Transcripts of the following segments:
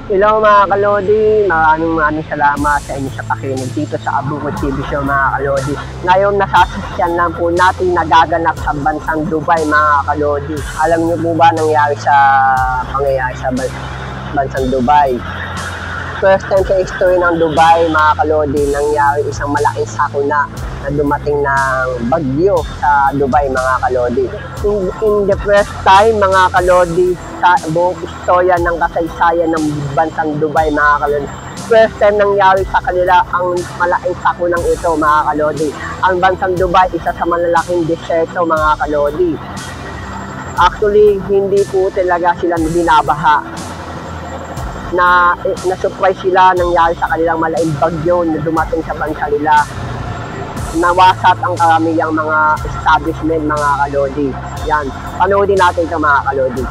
Hello mga kalodi, maraming salamat sa inyo sa pakinig dito sa Abukod TV Show mga kalodi. Ngayon nasasasyan lang po natin nagaganap sa bansang Dubai mga kalodi. Alam niyo po ba nangyari sa bansang Dubai? First time sa history ng Dubai mga kalodi, nangyari isang malaking sakuna na dumating ng bagyo sa Dubai mga kalodi. In the first time mga kalodi sa buong istorya ng kasaysayan ng bansang Dubai mga kalodi, first time nangyari sa kanila ang malaking sakunang ito mga kalodi. Ang bansang Dubai, isa sa malalaking deserto mga kalodi. Actually, hindi po talaga sila binabaha. Na-surprise sila nangyari sa kanilang malaking bagyo na dumating sa bansa nila. Nawasat ang karamihang mga establishment mga kalodi. Yan, panoodin natin ito mga kalodi.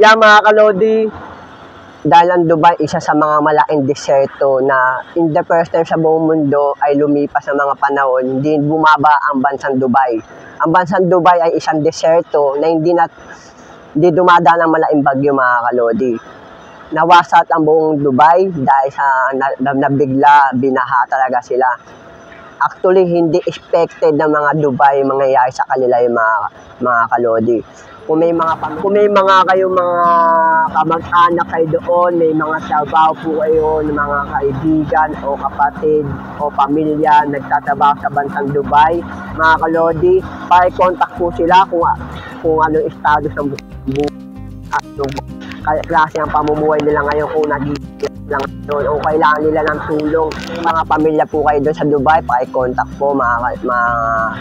Yan mga kalodi, dahil ang Dubai isa sa mga malaking deserto na in the first time sa buong mundo ay lumipas ng mga panahon, hindi bumaba ang bansang Dubai. Ang bansang Dubai ay isang deserto na hindi dumadaan ng malaking bagyo mga kalodi. Nawasat ang buong Dubai dahil sa nabigla, binaha talaga sila. Actually, hindi expected ng mga Dubai mangyayari sa kanila yung mga kalodi. Kung may mga kayong mga kamag-anak kayo doon, may mga trabaho po kayo ng mga kaibigan o kapatid o pamilya nagtatrabaho sa bansang Dubai, mga kalodi, pa-contact po sila kung anong estado ng klase ang pamumuhay nila ngayon, kung nagiging lang doon o kailangan nila ng tulong. Mga pamilya po kayo doon sa Dubai, pa-contact po mga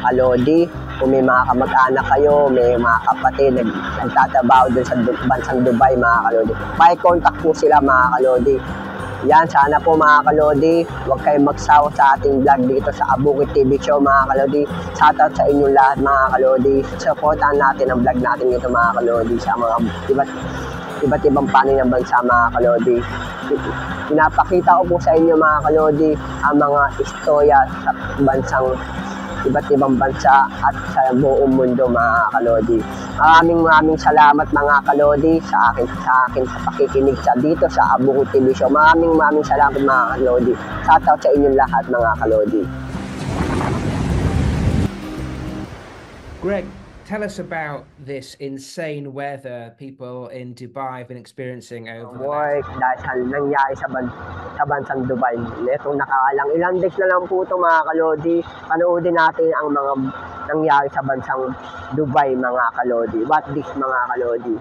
kalodi. Kung may mga kamag-anak kayo, may mga kapatid nagtatrabaho doon sa bansang Dubai mga kalodi, pa-contact po sila mga kalodi. Yan, sana po mga kalodi, huwag kayong magsawa sa ating vlog dito sa Abukod TV Show mga kalodi. Shoutout sa inyong lahat mga kalodi. Supportan natin ang vlog natin dito mga kalodi sa mga iba't ibang panig ng bansa mga kalodi. Pinapakita ko po sa inyo mga kalodi ang mga istorya sa iba't ibang bansa at sa buong mundo mga kalodi. Maraming salamat mga kalodi sa akin sa pakikinig dito sa Abukod TV Show. Maraming salamat mga kalodi. Shoutout sa inyong lahat mga kalodi. Greg, tell us about this insane weather people in Dubai have been experiencing over the last... Dahil nangyari sa bansang Dubai. Itong nakakalang ilang days na lang po ito mga kalodi. Panoodin natin ang mga nangyari sa bansang Dubai mga kalodi. What this mga kalodi?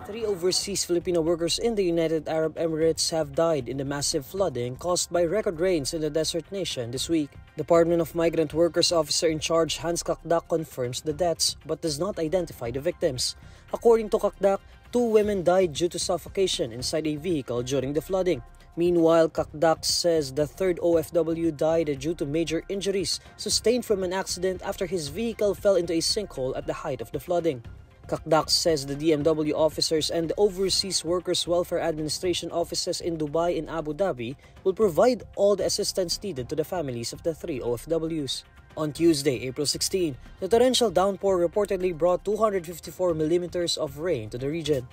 3 overseas Filipino workers in the United Arab Emirates have died in the massive flooding caused by record rains in the desert nation this week. Department of Migrant Workers Officer in charge Hans Kakdak confirms the deaths but does not identify the victims. According to Kakdak, 2 women died due to suffocation inside a vehicle during the flooding. Meanwhile, Kakdak says the third OFW died due to major injuries sustained from an accident after his vehicle fell into a sinkhole at the height of the flooding. Kakdak says the DMW officers and the Overseas Workers Welfare Administration offices in Dubai and Abu Dhabi will provide all the assistance needed to the families of the 3 OFWs. On Tuesday, April 16, the torrential downpour reportedly brought 254 millimeters of rain to the region.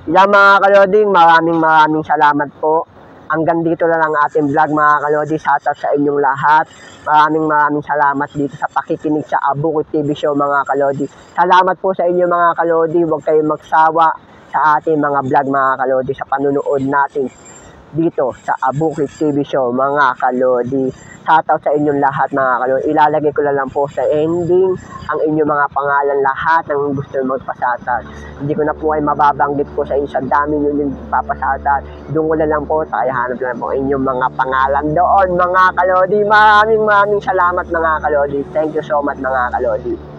Yan mga kalodi, maraming salamat po. Hanggang dito na lang ating vlog mga kalodi. Shoutout sa inyong lahat. Maraming salamat dito sa pakikinig sa Abukod TV Show mga kalodi. Salamat po sa inyo mga kalodi. Huwag kayong magsawa sa ating mga vlog mga kalodi, sa panunood natin dito sa Abukid TV Show, mga kalodi. Shoutout sa inyong lahat, mga kalodi. Ilalagay ko lang po sa ending ang inyong mga pangalan, lahat ng gusto magpasatan. Hindi ko na po ay mababanggit po sa inyo, sa dami nyo yung papasatan. Doon ko na lang po, tayo hanap lang po inyong mga pangalan doon, mga kalodi. Maraming salamat, mga kalodi. Thank you so much, mga kalodi.